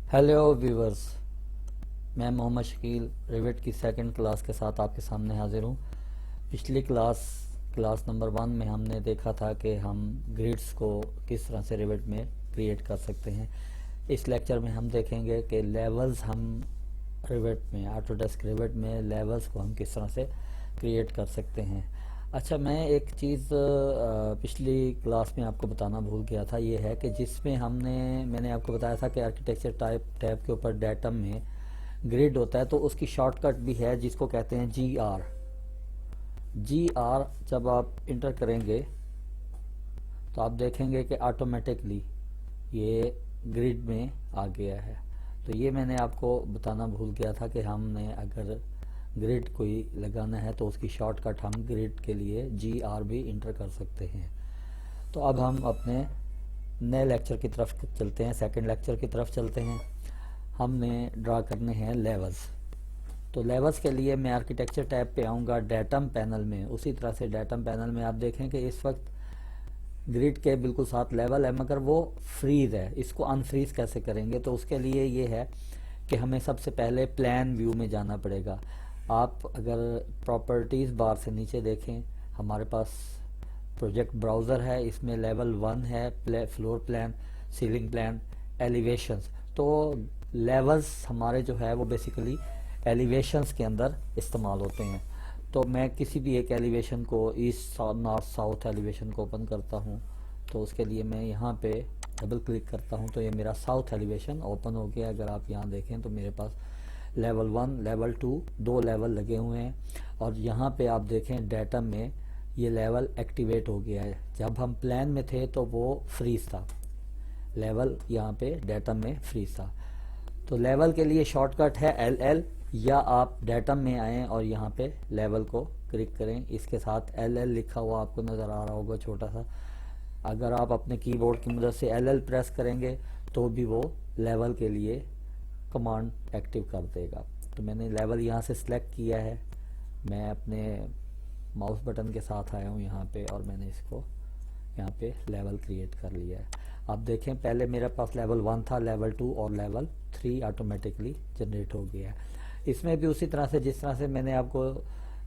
Hello viewers, मैं Mohammad Shakeel rivet की second class के साथ आपके सामने हाजिर हूँ। पिछली क्लास नंबर 1 में हमने देखा था कि हम ग्रिड्स को किस तरह से रिवेट में क्रिएट कर सकते हैं। इस लेक्चर में हम देखेंगे कि लेवल्स हम रिवेट में ऑटोडेस्क रिवेट में लेवल्स को हम किस तरह से क्रिएट कर सकते हैं। अच्छा, मैं एक चीज़ पिछली क्लास में आपको बताना भूल गया था, ये है कि जिसमें मैंने आपको बताया था कि आर्किटेक्चर टैब के ऊपर डेटम में ग्रिड होता है, तो उसकी शॉर्टकट भी है जिसको कहते हैं जी आर जब आप इंटर करेंगे तो आप देखेंगे कि ऑटोमेटिकली ये ग्रिड में आ गया है। तो ये मैंने आपको बताना भूल गया था कि हमने अगर ग्रिड कोई लगाना है तो उसकी शॉर्टकट हम ग्रिड के लिए जी भी इंटर कर सकते हैं। तो अब हम अपने नए लेक्चर की तरफ चलते हैं, सेकंड लेक्चर की तरफ चलते हैं। हमने ड्रा करने हैं लेवल्स। तो लेवल्स के लिए मैं आर्किटेक्चर टैब पे आऊँगा डेटम पैनल में। उसी तरह से डेटम पैनल में आप देखें कि इस वक्त ग्रिड के बिल्कुल साथ लेवल है, मगर वो फ्रीज है। इसको अनफ्रीज कैसे करेंगे? तो उसके लिए ये है कि हमें सबसे पहले प्लान व्यू में जाना पड़ेगा। आप अगर प्रॉपर्टीज़ बार से नीचे देखें, हमारे पास प्रोजेक्ट ब्राउज़र है, इसमें लेवल 1 है, floor plan, ceiling plan, elevations. तो लेवल्स हमारे जो है वो बेसिकली एलिवेशंस के अंदर इस्तेमाल होते हैं। तो मैं किसी भी एक एलिवेशन को, ईस्ट नॉर्थ साउथ एलिवेशन को ओपन करता हूँ। तो उसके लिए मैं यहाँ पे डबल क्लिक करता हूँ तो ये मेरा साउथ एलिवेशन ओपन हो गया। अगर आप यहाँ देखें तो मेरे पास लेवल 1 लेवल 2 दो लेवल लगे हुए हैं। और यहाँ पे आप देखें डेटम में ये लेवल एक्टिवेट हो गया है। जब हम प्लान में थे तो वो फ्रीज था, लेवल यहाँ पे डेटम में फ्रीज था। तो लेवल के लिए शॉर्टकट है LL, या आप डेटम में आएँ और यहाँ पे लेवल को क्लिक करें। इसके साथ LL लिखा हुआ आपको नज़र आ रहा होगा छोटा सा। अगर आप अपने कीबोर्ड की मदद से LL प्रेस करेंगे तो भी वो लेवल के लिए कमांड एक्टिव कर देगा। तो मैंने लेवल यहाँ से सिलेक्ट किया है, मैं अपने माउस बटन के साथ आया हूँ यहाँ पे और मैंने इसको यहाँ पे लेवल क्रिएट कर लिया है। आप देखें पहले मेरे पास लेवल 1 था, लेवल 2 और लेवल 3 ऑटोमेटिकली जनरेट हो गया है। इसमें भी उसी तरह से जिस तरह से मैंने आपको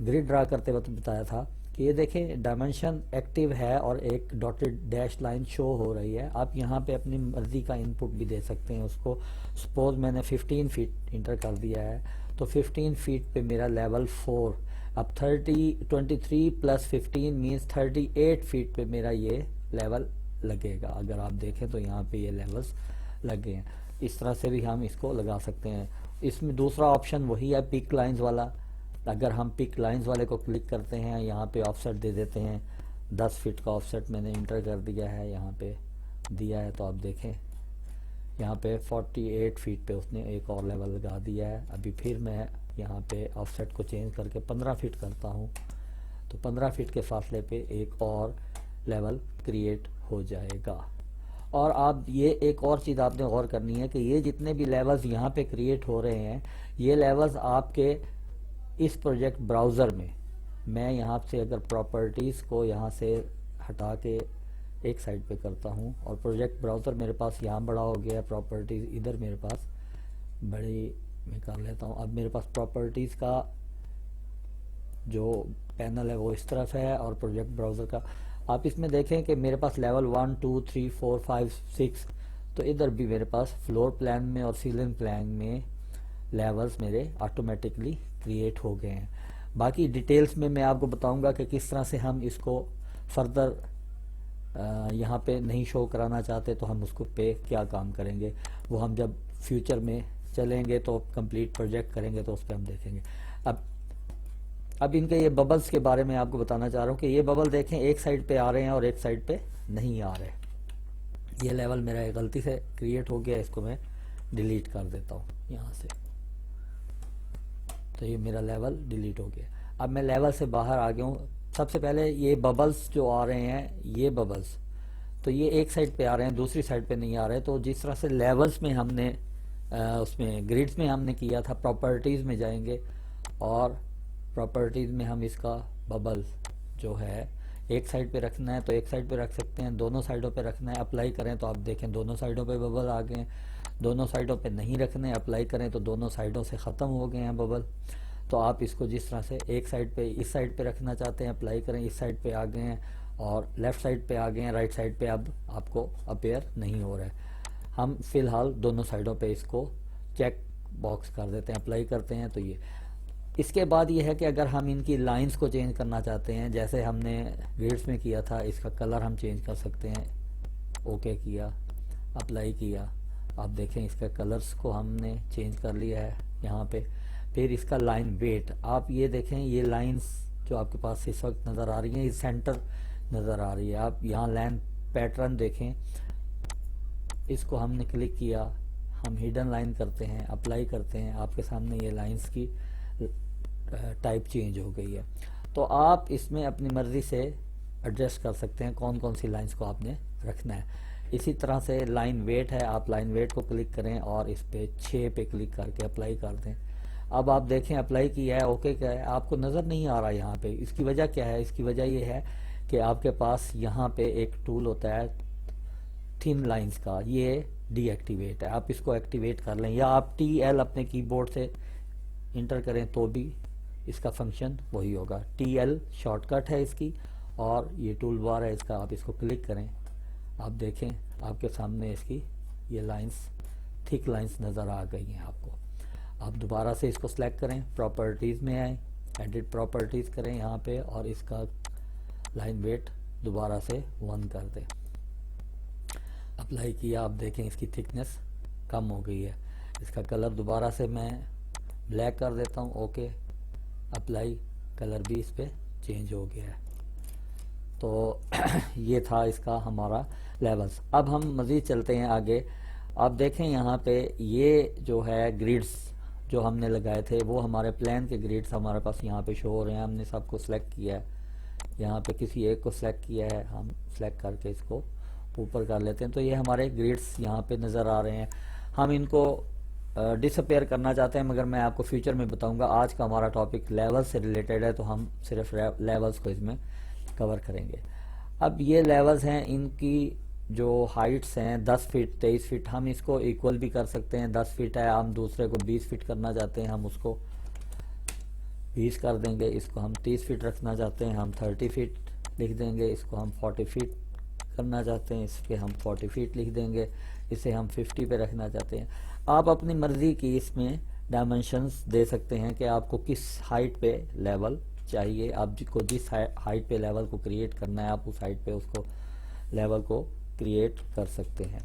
ग्रिड ड्रा करते वक्त बताया था कि ये देखें डायमेंशन एक्टिव है और एक डॉटेड डैश लाइन शो हो रही है। आप यहाँ पे अपनी मर्ज़ी का इनपुट भी दे सकते हैं उसको। सपोज मैंने 15 फीट इंटर कर दिया है तो 15 फीट पे मेरा लेवल 4। अब 23 प्लस 15 मीन्स 38 फीट पे मेरा ये लेवल लगेगा। अगर आप देखें तो यहाँ पे ये लेवल्स लगे हैं। इस तरह से भी हम इसको लगा सकते हैं। इसमें दूसरा ऑप्शन वही है पिक लाइंस वाला। अगर हम पिक लाइंस वाले को क्लिक करते हैं, यहाँ पे ऑफसेट दे देते हैं 10 फीट का ऑफसेट मैंने इंटर कर दिया है, यहाँ पे दिया है। तो आप देखें यहाँ पे 48 फीट पे उसने एक और लेवल लगा दिया है। अभी फिर मैं यहाँ पे ऑफसेट को चेंज करके 15 फीट करता हूँ तो 15 फीट के फासले पे एक और लेवल क्रिएट हो जाएगा। और आप ये एक और चीज़ आपने गौर करनी है कि ये जितने भी लेवल्स यहाँ पे क्रिएट हो रहे हैं, ये लेवल्स आपके इस प्रोजेक्ट ब्राउज़र में, मैं यहाँ से अगर प्रॉपर्टीज़ को यहाँ से हटा के एक साइड पे करता हूँ और प्रोजेक्ट ब्राउज़र मेरे पास यहाँ बड़ा हो गया है, प्रॉपर्टीज़ इधर मेरे पास बड़ी मैं कर लेता हूँ। अब मेरे पास प्रॉपर्टीज़ का जो पैनल है वो इस तरफ है और प्रोजेक्ट ब्राउज़र का आप इसमें देखें कि मेरे पास लेवल 1 2 3 4 5 6, तो इधर भी मेरे पास फ्लोर प्लान में और सीलिंग प्लान में लेवल्स मेरे ऑटोमेटिकली क्रिएट हो गए हैं। बाकी डिटेल्स में मैं आपको बताऊंगा कि किस तरह से हम इसको फर्दर यहाँ पे नहीं शो कराना चाहते तो हम उसको पे क्या काम करेंगे, वो हम जब फ्यूचर में चलेंगे तो कंप्लीट प्रोजेक्ट करेंगे तो उस पर हम देखेंगे। अब इनके ये बबल्स के बारे में आपको बताना चाह रहा हूँ कि ये बबल देखें एक साइड पे आ रहे हैं और एक साइड पे नहीं आ रहे। ये लेवल मेरा गलती से क्रिएट हो गया, इसको मैं डिलीट कर देता हूँ यहाँ से। तो ये मेरा लेवल डिलीट हो गया। अब मैं लेवल से बाहर आ गया हूँ। सबसे पहले ये बबल्स जो आ रहे हैं, ये बबल्स तो ये एक साइड पे आ रहे हैं, दूसरी साइड पे नहीं आ रहे। तो जिस तरह से लेवल्स में हमने उसमें ग्रिड्स में हमने किया था, प्रॉपर्टीज़ में जाएंगे और प्रॉपर्टीज़ में हम इसका बबल जो है एक साइड पे रखना है तो एक साइड पे रख सकते हैं, दोनों साइडों पे रखना है अप्लाई करें तो आप देखें दोनों साइडों पे बबल आ गए हैं। दोनों साइडों पे नहीं रखने अप्लाई करें तो दोनों साइडों से ख़त्म हो गए हैं बबल। तो आप इसको जिस तरह से एक साइड पे इस साइड पे रखना चाहते हैं अप्लाई करें, इस साइड पे आ गए हैं, और लेफ़्ट साइड पे आ गए हैं, राइट साइड पे अब आपको अपेयर नहीं हो रहा है। हम फिलहाल दोनों साइडों पे इसको चेक बॉक्स कर देते हैं, अप्लाई करते हैं। तो ये इसके बाद ये है कि अगर हम इनकी लाइंस को चेंज करना चाहते हैं, जैसे हमने ग्रिड्स में किया था, इसका कलर हम चेंज कर सकते हैं। ओके किया, अप्लाई किया, आप देखें इसका कलर्स को हमने चेंज कर लिया है यहाँ पे। फिर इसका लाइन वेट, आप ये देखें ये लाइंस जो आपके पास इस वक्त नज़र आ रही हैं, इस सेंटर नज़र आ रही है। आप यहाँ लाइन पैटर्न देखें, इसको हमने क्लिक किया, हम हिडन लाइन करते हैं, अप्लाई करते हैं, आपके सामने ये लाइंस की टाइप चेंज हो गई है। तो आप इसमें अपनी मर्ज़ी से एडजस्ट कर सकते हैं कौन कौन सी लाइंस को आपने रखना है। इसी तरह से लाइन वेट है, आप लाइन वेट को क्लिक करें और इस पे 6 पे क्लिक करके अप्लाई कर दें। अब आप देखें अप्लाई किया है, ओके क्या है, आपको नज़र नहीं आ रहा यहाँ पे। इसकी वजह क्या है? इसकी वजह ये है कि आपके पास यहाँ पे एक टूल होता है थिन लाइंस का, ये डीएक्टिवेट है। आप इसको एक्टिवेट कर लें या आप TL अपने कीबोर्ड से इंटर करें तो भी इसका फंक्शन वही होगा। TL शॉर्टकट है इसकी, और ये टूल बार है इसका, आप इसको क्लिक करें, आप देखें आपके सामने इसकी ये लाइंस थिक लाइंस नज़र आ गई हैं आपको। आप दोबारा से इसको सेलेक्ट करें, प्रॉपर्टीज़ में आए, एडिट प्रॉपर्टीज़ करें यहाँ पे, और इसका लाइन वेट दोबारा से 1 कर दें। अप्लाई किया, आप देखें इसकी थिकनेस कम हो गई है। इसका कलर दोबारा से मैं ब्लैक कर देता हूँ, ओके अप्लाई, कलर भी इस पर चेंज हो गया है। तो ये था इसका हमारा लेवल्स। अब हम मज़ीद चलते हैं आगे। आप देखें यहाँ पे ये जो है ग्रिड्स जो हमने लगाए थे वो हमारे प्लान के ग्रिड्स हमारे पास यहाँ पे शो हो रहे हैं। हमने सबको सिलेक्ट किया है, यहाँ पे किसी एक को सिलेक्ट किया है, हम सिलेक्ट करके इसको ऊपर कर लेते हैं। तो ये हमारे ग्रिड्स यहाँ पे नज़र आ रहे हैं। हम इनको डिसअपेयर करना चाहते हैं, मगर मैं आपको फ्यूचर में बताऊंगा। आज का हमारा टॉपिक लेवल से रिलेटेड है, तो हम सिर्फ लेवल्स को इसमें कवर करेंगे। अब ये लेवल्स हैं, इनकी जो हाइट्स हैं 10 फीट 23 फीट, हम इसको इक्वल भी कर सकते हैं। 10 फीट है, हम दूसरे को 20 फीट करना चाहते हैं, हम उसको 20 कर देंगे। इसको हम 30 फीट रखना चाहते हैं, हम 30 फीट लिख देंगे। इसको हम 40 फीट करना चाहते हैं, इसके हम 40 फीट लिख देंगे। इसे हम 50 पे रखना चाहते हैं। आप अपनी मर्ज़ी की इसमें डायमेंशंस दे सकते हैं कि आपको किस हाइट पे लेवल चाहिए। आपको जिस हाइट पे लेवल को क्रिएट करना है, आप उस हाइट पे उसको लेवल को क्रिएट कर सकते हैं।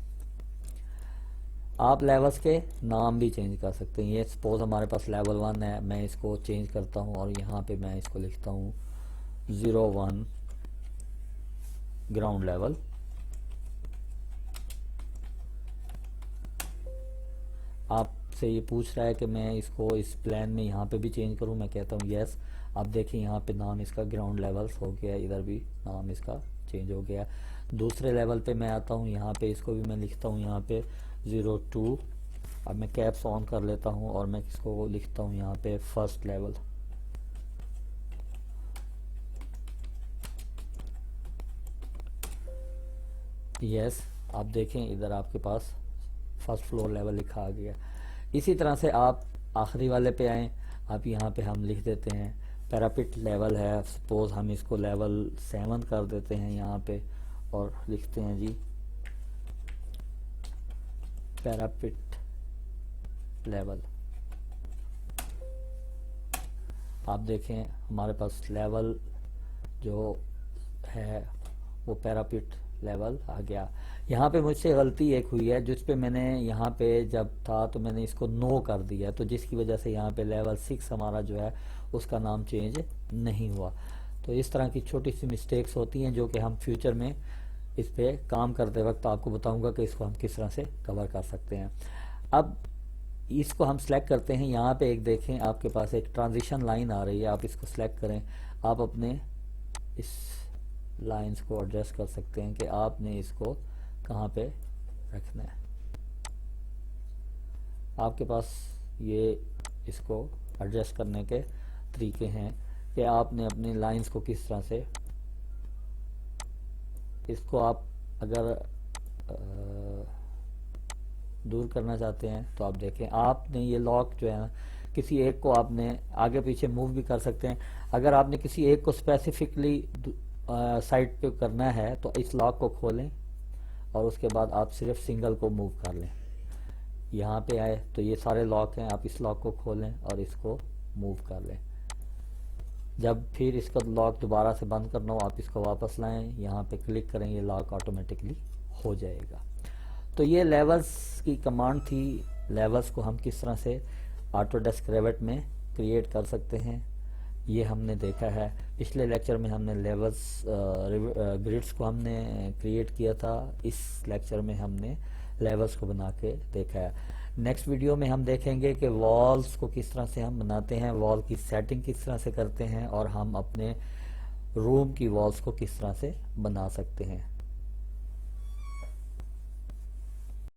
आप लेवल्स के नाम भी चेंज कर सकते हैं। ये सपोज हमारे पास लेवल 1 है, मैं इसको चेंज करता हूँ और यहाँ पे मैं इसको लिखता हूँ 01 ग्राउंड लेवल। आपसे ये पूछ रहा है कि मैं इसको इस प्लान में यहाँ पे भी चेंज करूँ, मैं कहता हूँ यस। आप देखिए यहाँ पे नाम इसका ग्राउंड लेवल्स हो गया, इधर भी नाम इसका चेंज हो गया। दूसरे लेवल पे मैं आता हूँ, यहाँ पे इसको भी मैं लिखता हूँ यहाँ पे 02। अब मैं कैप्स ऑन कर लेता हूँ और मैं इसको लिखता हूँ यहाँ पे फर्स्ट लेवल। यस, आप देखें इधर आपके पास फर्स्ट फ्लोर लेवल लिखा आ गया। इसी तरह से आप आखिरी वाले पे आएँ, आप यहाँ पे हम लिख देते हैं पैरापिट लेवल है, सपोज हम इसको लेवल 7 कर देते हैं यहाँ पे, और लिखते हैं जी पैरापिट लेवल। आप देखें हमारे पास लेवल जो है वो पैरापिट लेवल आ गया। यहाँ पे मुझसे गलती एक हुई है, जिस पे मैंने यहाँ पे जब था तो मैंने इसको नो कर दिया, तो जिसकी वजह से यहाँ पे लेवल 6 हमारा जो है उसका नाम चेंज नहीं हुआ। तो इस तरह की छोटी सी मिस्टेक्स होती हैं जो कि हम फ्यूचर में इस पे काम करते वक्त आपको बताऊंगा कि इसको हम किस तरह से कवर कर सकते हैं। अब इसको हम सेलेक्ट करते हैं, यहाँ पे एक देखें आपके पास एक ट्रांजिशन लाइन आ रही है, आप इसको सेलेक्ट करें। आप अपने इस लाइंस को एडजस्ट कर सकते हैं कि आपने इसको कहाँ पे रखना है। आपके पास ये इसको एडजस्ट करने के तरीके हैं कि आपने अपनी लाइंस को किस तरह से इसको आप अगर दूर करना चाहते हैं तो आप देखें, आपने ये लॉक जो है ना, किसी एक को आपने आगे पीछे मूव भी कर सकते हैं। अगर आपने किसी एक को स्पेसिफिकली साइड पे करना है तो इस लॉक को खोलें और उसके बाद आप सिर्फ सिंगल को मूव कर लें। यहाँ पे आए तो ये सारे लॉक हैं, आप इस लॉक को खोलें और इसको मूव कर लें। जब फिर इसका लॉक दोबारा से बंद करना हो, आप इसको वापस लाएं, यहाँ पे क्लिक करें, ये लॉक ऑटोमेटिकली हो जाएगा। तो ये लेवल्स की कमांड थी। लेवल्स को हम किस तरह से ऑटोडेस्क रेविट में क्रिएट कर सकते हैं ये हमने देखा है। पिछले लेक्चर में हमने लेवल्स ग्रिड्स को हमने क्रिएट किया था, इस लेक्चर में हमने लेवल्स को बना के देखा है। नेक्स्ट वीडियो में हम देखेंगे कि वॉल्स को किस तरह से हम बनाते हैं, वॉल की सेटिंग किस तरह से करते हैं और हम अपने रूम की वॉल्स को किस तरह से बना सकते हैं।